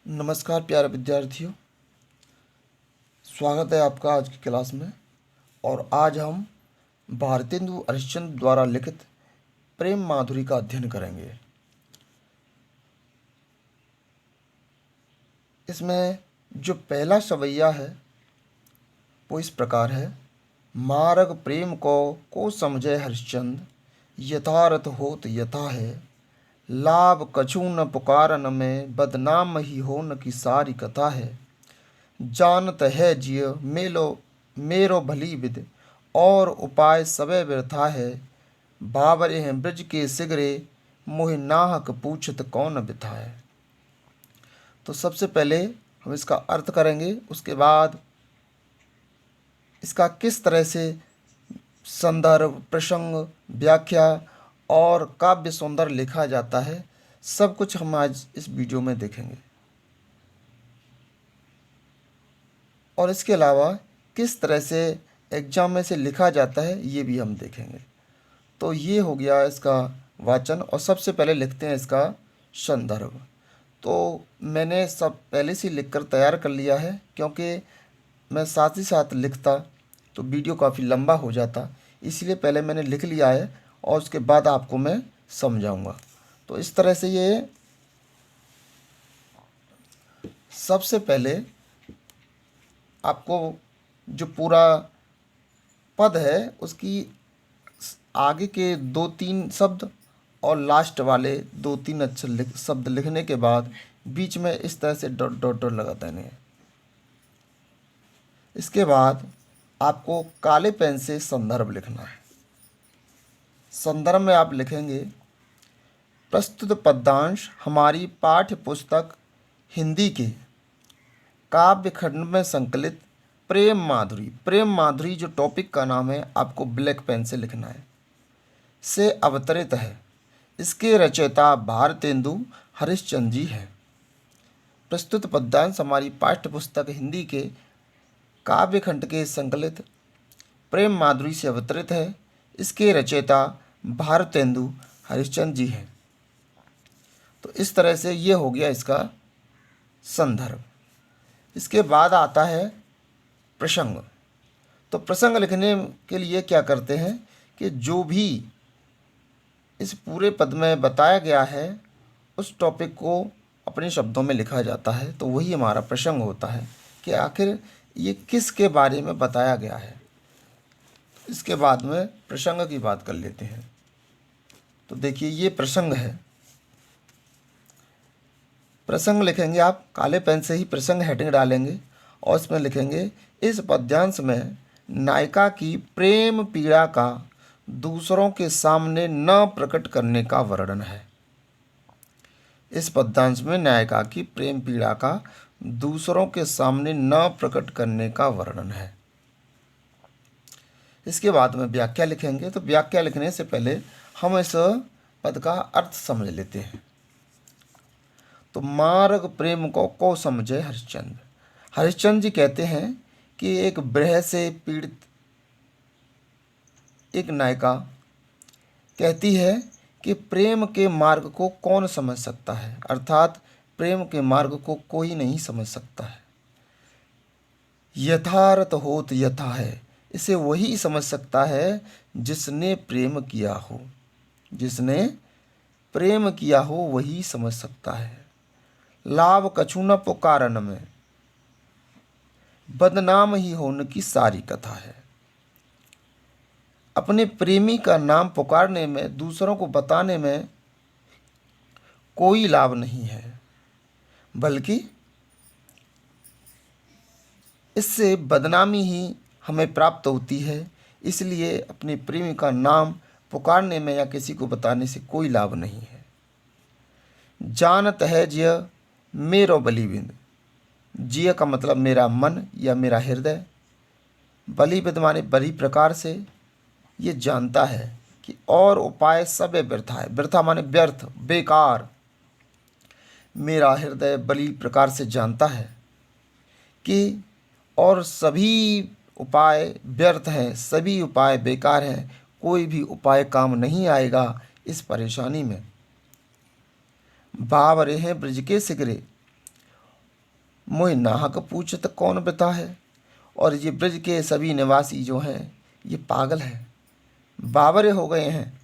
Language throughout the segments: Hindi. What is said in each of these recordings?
नमस्कार प्यारे विद्यार्थियों, स्वागत है आपका आज की क्लास में। और आज हम भारतेंदु हरिश्चंद्र द्वारा लिखित प्रेम माधुरी का अध्ययन करेंगे। इसमें जो पहला सवैया है वो इस प्रकार है। मार्ग प्रेम को समझे हरिश्चंद्र, यथारथ होत यथा है। लाभ कछु न पुकारन में, बदनाम ही हो न की सारी कथा है। जानत है जिय मेरो भली विद, और उपाय सबे व्यर्था है। बाबरे हैं ब्रज के सिगरे, मोहि नाहक पूछत कौन बिथा है। तो सबसे पहले हम इसका अर्थ करेंगे, उसके बाद इसका किस तरह से संदर्भ, प्रसंग, व्याख्या और काव्य सौंदर्य लिखा जाता है, सब कुछ हम आज इस वीडियो में देखेंगे। और इसके अलावा किस तरह से एग्जाम में से लिखा जाता है ये भी हम देखेंगे। तो ये हो गया इसका वाचन, और सबसे पहले लिखते हैं इसका संदर्भ। तो मैंने सब पहले से लिख कर तैयार कर लिया है, क्योंकि मैं साथ ही साथ लिखता तो वीडियो काफ़ी लंबा हो जाता, इसलिए पहले मैंने लिख लिया है और उसके बाद आपको मैं समझाऊंगा। तो इस तरह से ये सबसे पहले आपको जो पूरा पद है उसकी आगे के 2-3 शब्द और लास्ट वाले 2-3 अक्षर शब्द लिखने के बाद बीच में इस तरह से डॉट डॉट डॉट लगा देने हैं। इसके बाद आपको काले पेन से संदर्भ लिखना है। संदर्भ में आप लिखेंगे, प्रस्तुत पद्यांश हमारी पाठ्य पुस्तक हिंदी के काव्य खंड में संकलित प्रेम माधुरी। प्रेम माधुरी जो टॉपिक का नाम है, आपको ब्लैक पेन से लिखना है, से अवतरित है। इसके रचयिता भारतेंदु हरिश्चंद्र जी हैं। प्रस्तुत पद्यांश हमारी पाठ्य पुस्तक हिंदी के काव्य खंड के संकलित प्रेम माधुरी से अवतरित है। इसके रचयिता भारतेंदु हरिश्चंद्र जी हैं। तो इस तरह से ये हो गया इसका संदर्भ। इसके बाद आता है प्रसंग। तो प्रसंग लिखने के लिए क्या करते हैं कि जो भी इस पूरे पद में बताया गया है उस टॉपिक को अपने शब्दों में लिखा जाता है। तो वही हमारा प्रसंग होता है कि आखिर ये किसके बारे में बताया गया है। इसके बाद में प्रसंग की बात कर लेते हैं। तो देखिए, ये प्रसंग है। प्रसंग लिखेंगे आप काले पेन से ही, प्रसंग हेडिंग डालेंगे और इसमें लिखेंगे, इस पद्यांश में नायिका की प्रेम पीड़ा का दूसरों के सामने न प्रकट करने का वर्णन है। इस पद्यांश में नायिका की प्रेम पीड़ा का दूसरों के सामने न प्रकट करने का वर्णन है। इसके बाद में व्याख्या लिखेंगे। तो व्याख्या लिखने से पहले हम इस पद का अर्थ समझ लेते हैं। तो मार्ग प्रेम को समझे हरिश्चंद्र। हरिश्चंद्र जी कहते हैं कि एक विरह से पीड़ित एक नायिका कहती है कि प्रेम के मार्ग को कौन समझ सकता है, अर्थात प्रेम के मार्ग को कोई नहीं समझ सकता है। यथार्थ होत यथा है, इसे वही समझ सकता है जिसने प्रेम किया हो। जिसने प्रेम किया हो वही समझ सकता है। लाभ कछु न पुकारन में, बदनाम ही होने की सारी कथा है। अपने प्रेमी का नाम पुकारने में, दूसरों को बताने में कोई लाभ नहीं है, बल्कि इससे बदनामी ही हमें प्राप्त होती है। इसलिए अपने प्रेमी का नाम पुकारने में या किसी को बताने से कोई लाभ नहीं है। जानत है जिय मेरो बलिविंद। जिय का मतलब मेरा मन या मेरा हृदय। बलिविद माने बड़ी प्रकार से ये जानता है कि और उपाय सब व्यर्था है। व्यर्था माने व्यर्थ, बेकार। मेरा हृदय बड़ी प्रकार से जानता है कि और सभी उपाय व्यर्थ हैं, सभी उपाय बेकार हैं, कोई भी उपाय काम नहीं आएगा इस परेशानी में। बावरे हैं ब्रज के सिगरे, मोहि नाहक पूछत कौन बिता है। और ये ब्रज के सभी निवासी जो हैं ये पागल हैं, बावरे हो गए हैं।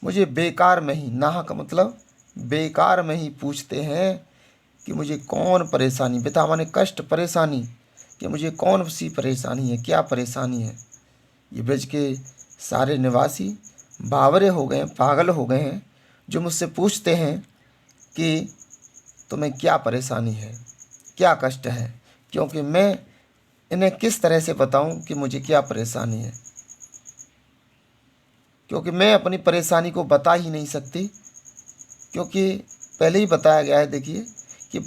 मुझे बेकार में ही, नाहक मतलब बेकार में ही पूछते हैं कि मुझे कौन परेशानी, बिता माने कष्ट, परेशानी, कि मुझे कौन सी परेशानी है, क्या परेशानी है। ये ब्रज के सारे निवासी बावरे हो गए हैं, पागल हो गए हैं, जो मुझसे पूछते हैं कि तुम्हें क्या परेशानी है, क्या कष्ट है, क्योंकि मैं इन्हें किस तरह से बताऊं कि मुझे क्या परेशानी है, क्योंकि मैं अपनी परेशानी को बता ही नहीं सकती, क्योंकि पहले ही बताया गया है। देखिए कि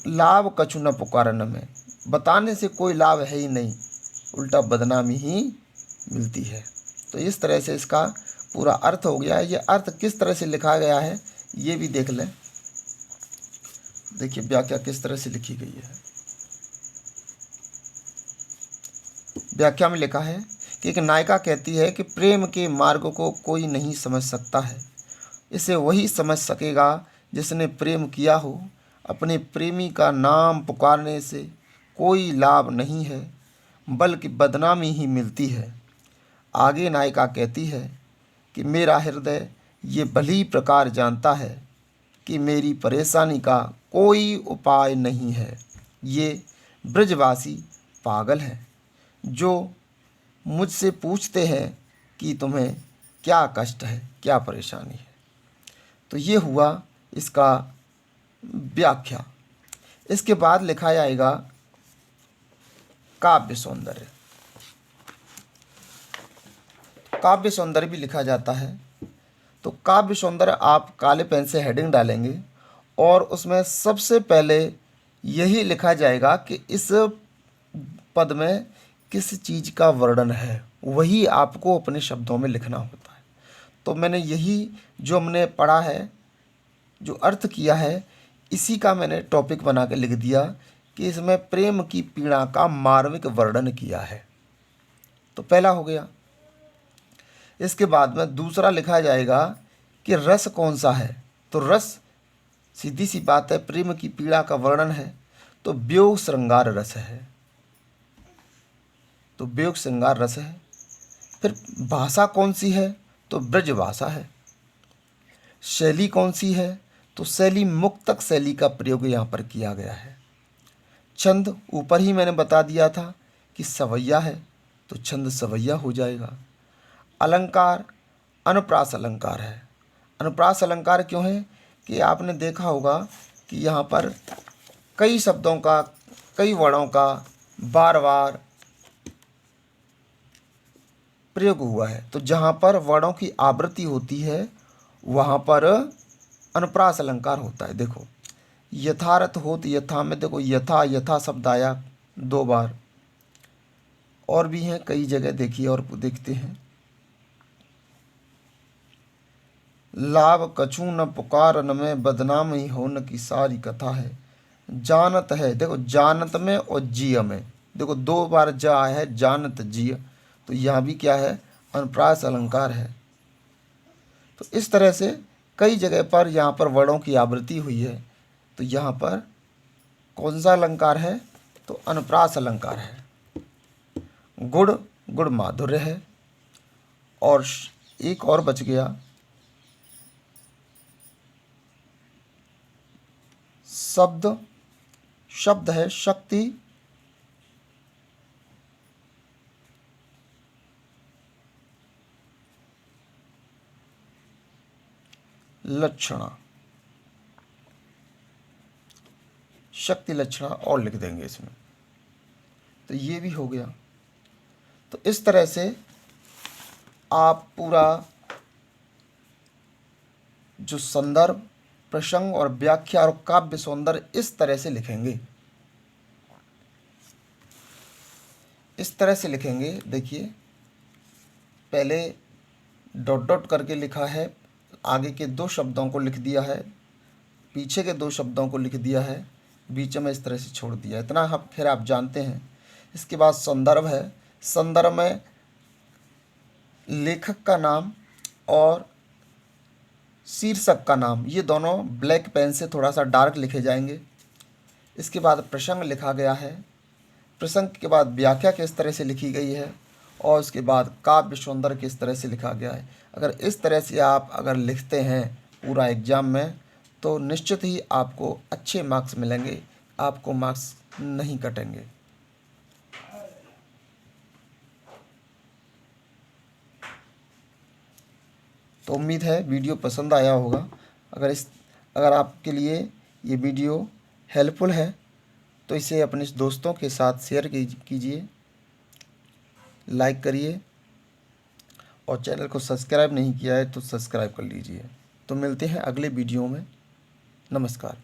लाभ कछु न पुकारन में, बताने से कोई लाभ है ही नहीं, उल्टा बदनामी ही मिलती है। तो इस तरह से इसका पूरा अर्थ हो गया है। ये अर्थ किस तरह से लिखा गया है ये भी देख लें। देखिए व्याख्या किस तरह से लिखी गई है। व्याख्या में लिखा है कि एक नायिका कहती है कि प्रेम के मार्ग को कोई नहीं समझ सकता है, इसे वही समझ सकेगा जिसने प्रेम किया हो। अपने प्रेमी का नाम पुकारने से कोई लाभ नहीं है, बल्कि बदनामी ही मिलती है। आगे नायिका कहती है कि मेरा हृदय ये भली प्रकार जानता है कि मेरी परेशानी का कोई उपाय नहीं है। ये ब्रजवासी पागल हैं, जो मुझसे पूछते हैं कि तुम्हें क्या कष्ट है, क्या परेशानी है। तो ये हुआ इसका व्याख्या। इसके बाद लिखा जाएगा काव्य सौंदर्य। काव्य सौंदर्य भी लिखा जाता है। तो काव्य सौंदर्य आप काले पेन से हेडिंग डालेंगे और उसमें सबसे पहले यही लिखा जाएगा कि इस पद में किस चीज़ का वर्णन है, वही आपको अपने शब्दों में लिखना होता है। तो मैंने यही जो हमने पढ़ा है, जो अर्थ किया है, इसी का मैंने टॉपिक बना के लिख दिया कि इसमें प्रेम की पीड़ा का मार्मिक वर्णन किया है। तो पहला हो गया। इसके बाद में दूसरा लिखा जाएगा कि रस कौन सा है। तो रस सीधी सी बात है, प्रेम की पीड़ा का वर्णन है तो वियोग श्रृंगार रस है। तो वियोग श्रृंगार रस है। फिर भाषा कौन सी है, तो ब्रज भाषा है। शैली कौन सी है, तो शैली मुक्तक शैली का प्रयोग यहाँ पर किया गया है। छंद ऊपर ही मैंने बता दिया था कि सवैया है, तो छंद सवैया हो जाएगा। अलंकार अनुप्रास अलंकार है। अनुप्रास अलंकार क्यों है कि आपने देखा होगा कि यहाँ पर कई शब्दों का, कई वर्णों का बार बार प्रयोग हुआ है। तो जहाँ पर वर्णों की आवृत्ति होती है वहाँ पर अनुप्रास अलंकार होता है। देखो यथारथ होत यथा में देखो यथा, यथा शब्द आया 2 बार, और भी हैं कई जगह, देखिए और देखते हैं। लाभ कछु न पुकारन में, बदनाम ही होन की सारी कथा है। जानत है, देखो जानत में और जिय में, देखो 2 बार जा है, जानत जिय, तो यहाँ भी क्या है, अनुप्रास अलंकार है। तो इस तरह से कई जगह पर यहाँ पर वर्णों की आवृत्ति हुई है। तो यहाँ पर कौन सा अलंकार है, तो अनुप्रास अलंकार है। गुड़, गुड़ माधुर्य है। और एक और बच गया, शब्द, शब्द है शक्ति, लक्षणा, शक्ति लक्षणा और लिख देंगे इसमें। तो ये भी हो गया। तो इस तरह से आप पूरा जो संदर्भ, प्रसंग और व्याख्या और काव्य सौंदर्य इस तरह से लिखेंगे, इस तरह से लिखेंगे। देखिए पहले डॉट डॉट करके लिखा है, आगे के 2 शब्दों को लिख दिया है, पीछे के 2 शब्दों को लिख दिया है, बीच में इस तरह से छोड़ दिया, इतना हम फिर आप जानते हैं। इसके बाद संदर्भ है। संदर्भ में लेखक का नाम और शीर्षक का नाम, ये दोनों ब्लैक पेन से थोड़ा सा डार्क लिखे जाएंगे। इसके बाद प्रसंग लिखा गया है, प्रसंग के बाद व्याख्या किस तरह से लिखी गई है, और उसके बाद काव्य सौंदर्य किस तरह से लिखा गया है। अगर इस तरह से आप अगर लिखते हैं पूरा एग्ज़ाम में तो निश्चित ही आपको अच्छे मार्क्स मिलेंगे, आपको मार्क्स नहीं कटेंगे। तो उम्मीद है वीडियो पसंद आया होगा। अगर आपके लिए ये वीडियो हेल्पफुल है तो इसे अपने दोस्तों के साथ शेयर कीजिए, लाइक करिए, और चैनल को सब्सक्राइब नहीं किया है तो सब्सक्राइब कर लीजिए। तो मिलते हैं अगले वीडियो में। नमस्कार।